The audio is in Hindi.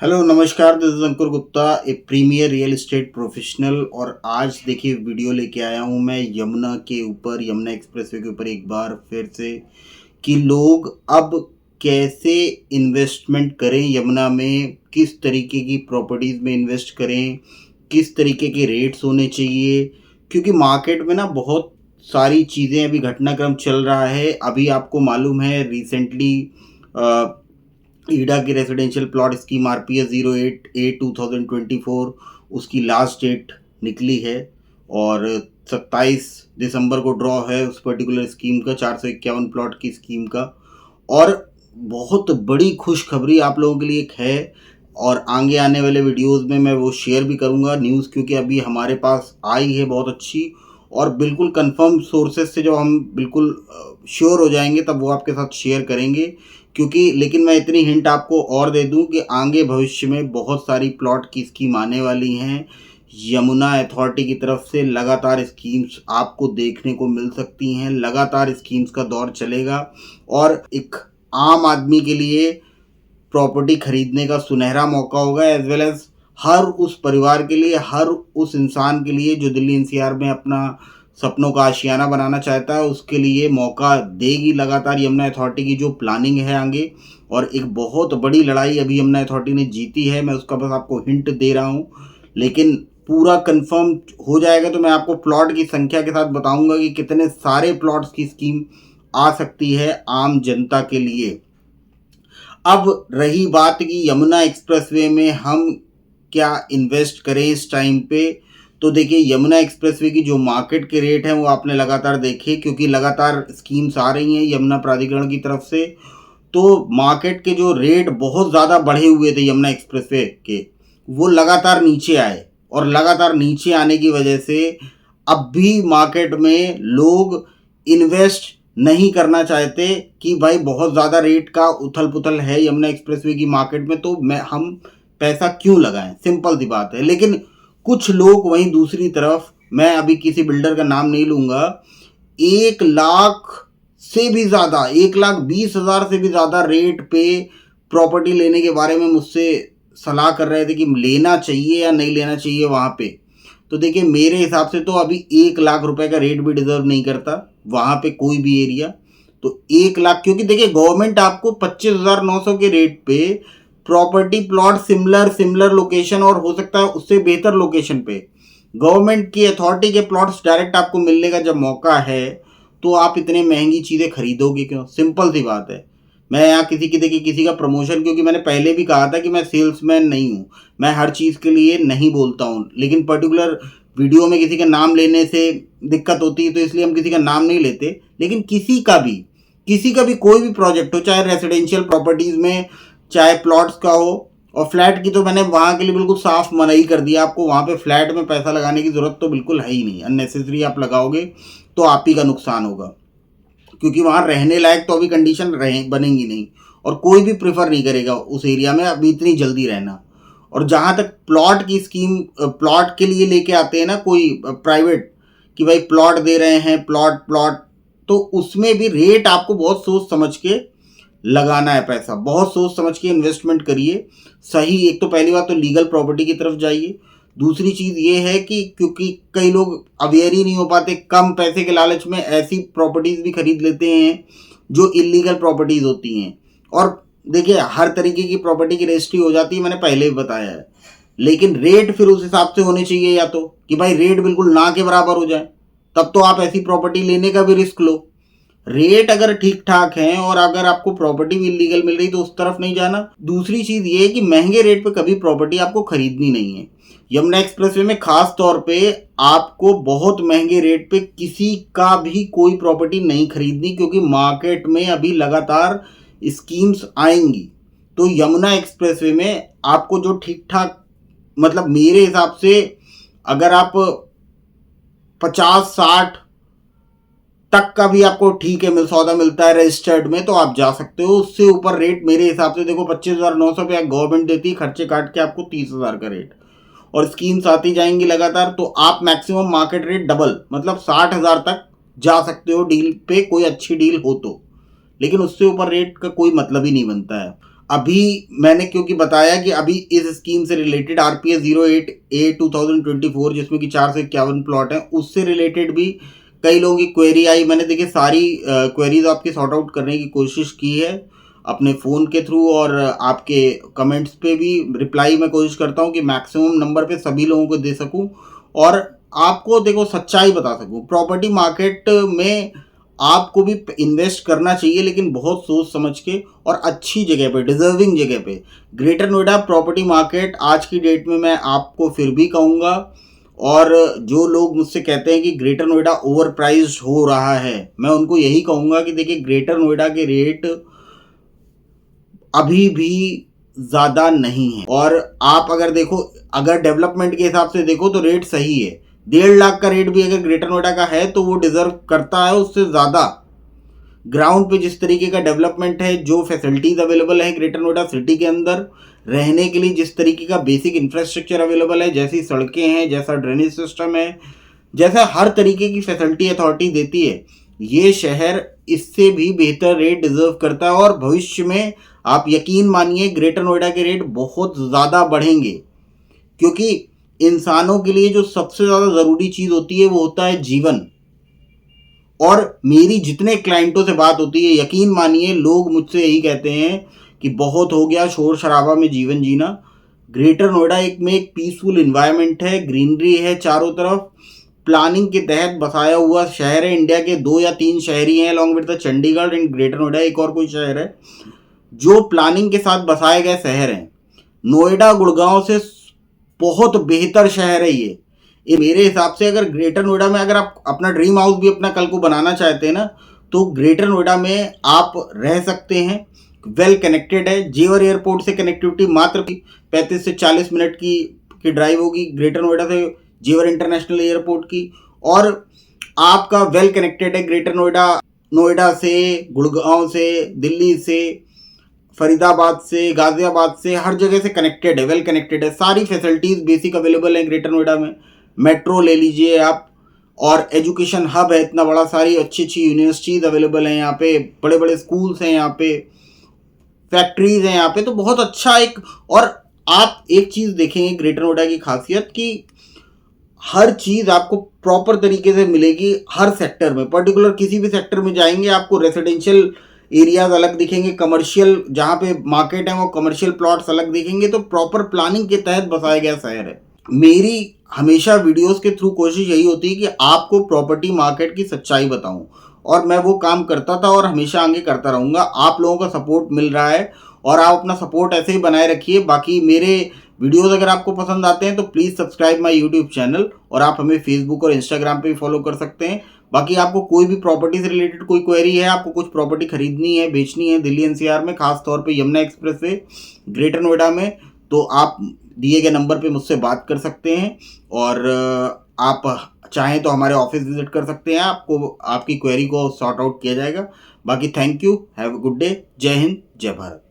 हेलो नमस्कार, this is Ankur Gupta, a premier real estate professional. और आज देखिए वीडियो लेके आया हूँ मैं यमुना के ऊपर, यमुना एक्सप्रेसवे के ऊपर एक बार फिर से कि लोग अब कैसे इन्वेस्टमेंट करें यमुना में, किस तरीके की प्रॉपर्टीज़ में इन्वेस्ट करें, किस तरीके के रेट्स होने चाहिए। क्योंकि मार्केट में ना बहुत सारी चीज़ें अभी घटनाक्रम चल रहा है। अभी आपको मालूम है रिसेंटली ईडा की रेजिडेंशियल प्लॉट स्कीम आरपीएस 08/8/2024 उसकी लास्ट डेट निकली है और 27 दिसंबर को ड्रॉ है उस पर्टिकुलर स्कीम का, 451 प्लॉट की स्कीम का। और बहुत बड़ी खुशखबरी आप लोगों के लिए एक है और आगे आने वाले वीडियोस में मैं वो शेयर भी करूंगा न्यूज़, क्योंकि अभी हमारे पास आई है बहुत अच्छी। और बिल्कुल कंफर्म सोर्सेज से जब हम बिल्कुल श्योर हो जाएंगे तब वो आपके साथ शेयर करेंगे। क्योंकि लेकिन मैं इतनी हिंट आपको और दे दूं कि आगे भविष्य में बहुत सारी प्लॉट की स्कीम आने वाली हैं। यमुना अथॉरिटी की तरफ से लगातार स्कीम्स आपको देखने को मिल सकती हैं, लगातार स्कीम्स का दौर चलेगा। और एक आम आदमी के लिए प्रॉपर्टी खरीदने का सुनहरा मौका होगा, एज वेल एज हर उस परिवार के लिए, हर उस इंसान के लिए जो दिल्ली एनसीआर में अपना सपनों का आशियाना बनाना चाहता है, उसके लिए मौका देगी लगातार यमुना अथॉरिटी की जो प्लानिंग है आगे। और एक बहुत बड़ी लड़ाई अभी यमुना अथॉरिटी ने जीती है, मैं उसका बस आपको हिंट दे रहा हूँ। लेकिन पूरा कंफर्म हो जाएगा तो मैं आपको प्लॉट की संख्या के साथ बताऊंगा कि कितने सारे प्लॉट्स की स्कीम आ सकती है आम जनता के लिए। अब रही बात कि यमुना एक्सप्रेसवे में हम क्या इन्वेस्ट करें इस टाइम पे, तो देखिए यमुना एक्सप्रेसवे की जो मार्केट के रेट हैं वो आपने लगातार देखे, क्योंकि लगातार स्कीम्स आ रही हैं यमुना प्राधिकरण की तरफ से। तो मार्केट के जो रेट बहुत ज़्यादा बढ़े हुए थे यमुना एक्सप्रेसवे के, वो लगातार नीचे आए। और लगातार नीचे आने की वजह से अब भी मार्केट में लोग इन्वेस्ट नहीं करना चाहते कि भाई बहुत ज़्यादा रेट का उथल पुथल है यमुना एक्सप्रेसवे की मार्केट में, तो मैं हम पैसा क्यों लगाएं, सिंपल सी बात है। लेकिन कुछ लोग वहीं दूसरी तरफ, मैं अभी किसी बिल्डर का नाम नहीं लूँगा, 1 लाख से भी ज़्यादा, 1,20,000 से भी ज़्यादा रेट पे प्रॉपर्टी लेने के बारे में मुझसे सलाह कर रहे थे कि लेना चाहिए या नहीं लेना चाहिए वहाँ पे। तो देखिए मेरे हिसाब से तो अभी 1 लाख रुपए का रेट भी डिजर्व नहीं करता वहाँ पे कोई भी एरिया। तो 1 लाख, क्योंकि देखिए गवर्नमेंट आपको 25,900 के रेट पे property plot similar similar location और हो सकता है उससे बेहतर लोकेशन पे गवर्नमेंट की अथॉरिटी के प्लॉट्स डायरेक्ट आपको मिलने का जब मौका है, तो आप इतने महंगी चीज़ें खरीदोगे क्यों? सिंपल सी बात है। मैं यहाँ किसी की देखिए किसी का प्रमोशन, क्योंकि मैंने पहले भी कहा था कि मैं सेल्समैन नहीं हूँ, मैं हर चीज़ के लिए नहीं बोलता हूँ। लेकिन पर्टिकुलर वीडियो में किसी का नाम लेने से दिक्कत होती है, तो इसलिए हम किसी का नाम नहीं लेते। लेकिन किसी का भी कोई भी प्रोजेक्ट हो, चाहे रेसिडेंशियल प्रॉपर्टीज़ में, चाहे प्लॉट्स का हो। और फ्लैट की तो मैंने वहाँ के लिए बिल्कुल साफ मना ही कर दिया, आपको वहाँ पे फ्लैट में पैसा लगाने की ज़रूरत तो बिल्कुल है ही नहीं। अननेसेसरी आप लगाओगे तो आप ही का नुकसान होगा, क्योंकि वहाँ रहने लायक तो अभी कंडीशन रहे बनेंगी नहीं, और कोई भी प्रेफर नहीं करेगा उस एरिया में अभी इतनी जल्दी रहना। और जहाँ तक प्लॉट की स्कीम, प्लॉट के लिए लेके आते हैं ना कोई प्राइवेट, कि भाई प्लॉट दे रहे हैं, प्लॉट प्लॉट, तो उसमें भी रेट आपको बहुत सोच समझ के लगाना है, पैसा बहुत सोच समझ के इन्वेस्टमेंट करिए। सही, एक तो पहली बात तो लीगल प्रॉपर्टी की तरफ जाइए। दूसरी चीज़ ये है कि क्योंकि कई लोग अवेयर ही नहीं हो पाते, कम पैसे के लालच में ऐसी प्रॉपर्टीज़ भी खरीद लेते हैं जो इलीगल प्रॉपर्टीज़ होती हैं। और देखिए हर तरीके की प्रॉपर्टी की रजिस्ट्री हो जाती है, मैंने पहले भी बताया है। लेकिन रेट फिर उस हिसाब से होने चाहिए, या तो कि भाई रेट बिल्कुल ना के बराबर हो जाए, तब तो आप ऐसी प्रॉपर्टी लेने का भी रिस्क लो। रेट अगर ठीक ठाक हैं और अगर आपको प्रॉपर्टी भी इलीगल मिल रही तो उस तरफ नहीं जाना। दूसरी चीज़ ये है कि महंगे रेट पे कभी प्रॉपर्टी आपको खरीदनी नहीं है। यमुना एक्सप्रेसवे में खास तौर पे आपको बहुत महंगे रेट पे किसी का भी कोई प्रॉपर्टी नहीं खरीदनी, क्योंकि मार्केट में अभी लगातार स्कीम्स आएंगी। तो यमुना एक्सप्रेसवे में आपको जो ठीक ठाक, मतलब मेरे हिसाब से अगर आप 50-60 तक का भी आपको ठीक है सौदा मिलता है रजिस्टर्ड में, तो आप जा सकते हो। उससे ऊपर रेट मेरे हिसाब से देखो 25,900 रुपया गवर्नमेंट देती, खर्चे काट के आपको 30,000 का रेट, और स्कीम्स आती जाएंगी लगातार, तो आप मैक्सिमम मार्केट रेट डबल मतलब 60,000 तक जा सकते हो डील पे, कोई अच्छी डील हो तो। लेकिन उससे ऊपर रेट का कोई मतलब ही नहीं बनता है। अभी मैंने क्योंकि बताया कि अभी इस स्कीम से रिलेटेड RPS 08A 2024 जिसमें कि 451 प्लॉट हैं, उससे रिलेटेड भी कई लोगों की क्वेरी आई। मैंने देखिए सारी क्वेरीज आपकी सॉर्ट आउट करने की कोशिश की है अपने फ़ोन के थ्रू, और आपके कमेंट्स पे भी रिप्लाई मैं कोशिश करता हूँ कि मैक्सिमम नंबर पे सभी लोगों को दे सकूँ और आपको देखो सच्चाई बता सकूँ। प्रॉपर्टी मार्केट में आपको भी इन्वेस्ट करना चाहिए, लेकिन बहुत सोच समझ के और अच्छी जगह पे, डिजर्विंग जगह पे। ग्रेटर नोएडा प्रॉपर्टी मार्केट आज की डेट में मैं आपको फिर भी कहूँगा, और जो लोग मुझसे कहते हैं कि ग्रेटर नोएडा ओवर प्राइस्ड हो रहा है, मैं उनको यही कहूँगा कि देखिए ग्रेटर नोएडा के रेट अभी भी ज़्यादा नहीं है। और आप अगर देखो, अगर डेवलपमेंट के हिसाब से देखो तो रेट सही है। 1.5 लाख का रेट भी अगर ग्रेटर नोएडा का है तो वो डिजर्व करता है उससे ज़्यादा। ग्राउंड पे जिस तरीके का डेवलपमेंट है, जो फैसिलिटीज़ अवेलेबल है ग्रेटर नोएडा सिटी के अंदर रहने के लिए, जिस तरीके का बेसिक इंफ्रास्ट्रक्चर अवेलेबल है, जैसी सड़कें हैं, जैसा ड्रेनेज सिस्टम है, जैसा हर तरीके की फैसिलिटी अथॉरिटी देती है, ये शहर इससे भी बेहतर रेट डिजर्व करता है। और भविष्य में आप यकीन मानिए ग्रेटर नोएडा के रेट बहुत ज़्यादा बढ़ेंगे, क्योंकि इंसानों के लिए जो सबसे ज़्यादा ज़रूरी चीज़ होती है वो होता है जीवन। और मेरी जितने क्लाइंटों से बात होती है, यकीन मानिए लोग मुझसे यही कहते हैं कि बहुत हो गया शोर शराबा में जीवन जीना। ग्रेटर नोएडा एक पीसफुल इन्वायरमेंट है, ग्रीनरी है चारों तरफ, प्लानिंग के तहत बसाया हुआ शहर है। इंडिया के 2 या 3 शहर ही हैं along with the Chandigarh and greater Noida, एक और कोई शहर है जो प्लानिंग के साथ बसाए गए शहर हैं। नोएडा गुड़गांव से बहुत बेहतर शहर है ये मेरे हिसाब से। अगर ग्रेटर नोएडा में अगर आप अपना ड्रीम हाउस भी अपना कल को बनाना चाहते हैं ना, तो ग्रेटर नोएडा में आप रह सकते हैं। वेल कनेक्टेड है, जेवर एयरपोर्ट से कनेक्टिविटी मात्र 35 से 40 मिनट की ड्राइव होगी ग्रेटर नोएडा से जेवर इंटरनेशनल एयरपोर्ट की। और आपका वेल कनेक्टेड है ग्रेटर नोएडा, नोएडा से, गुड़गांव से, दिल्ली से, फरीदाबाद से, गाजियाबाद से, हर जगह से कनेक्टेड है, वेल कनेक्टेड है। सारी फैसिलिटीज़ बेसिक अवेलेबल है ग्रेटर नोएडा में। मेट्रो ले लीजिए आप, और एजुकेशन हब है इतना बड़ा, सारी अच्छी अच्छी यूनिवर्सिटीज़ अवेलेबल हैं यहाँ पे, बड़े बड़े स्कूल्स हैं यहाँ पे, फैक्ट्रीज़ हैं यहाँ पे, तो बहुत अच्छा एक। और आप एक चीज़ देखेंगे ग्रेटर नोएडा की खासियत कि हर चीज़ आपको प्रॉपर तरीके से मिलेगी हर सेक्टर में। पर्टिकुलर किसी भी सेक्टर में जाएंगे आपको रेसिडेंशियल एरियाज अलग दिखेंगे, कमर्शियल जहाँ पे मार्केट है वो कमर्शियल प्लॉट्स अलग दिखेंगे। तो प्रॉपर प्लानिंग के तहत बसाया गया शहर है। मेरी हमेशा वीडियोस के थ्रू कोशिश यही होती है कि आपको प्रॉपर्टी मार्केट की सच्चाई बताऊं, और मैं वो काम करता था और हमेशा आगे करता रहूँगा। आप लोगों का सपोर्ट मिल रहा है और आप अपना सपोर्ट ऐसे ही बनाए रखिए। बाकी मेरे वीडियोस अगर आपको पसंद आते हैं तो please subscribe my YouTube channel, और आप हमें फेसबुक और इंस्टाग्राम पे भी फॉलो कर सकते हैं। बाकी आपको कोई भी प्रॉपर्टी से रिलेटेड कोई क्वेरी है, आपको कुछ प्रॉपर्टी खरीदनी है, बेचनी है दिल्ली NCR में, खास तौर पे Yamuna express way greater Noida में, तो आप दिए गए नंबर पे मुझसे बात कर सकते हैं। और आप चाहें तो हमारे ऑफिस विजिट कर सकते हैं, आपको आपकी क्वेरी को सॉर्ट आउट किया जाएगा। बाकी thank you, have a good day, जय हिंद, जय भारत।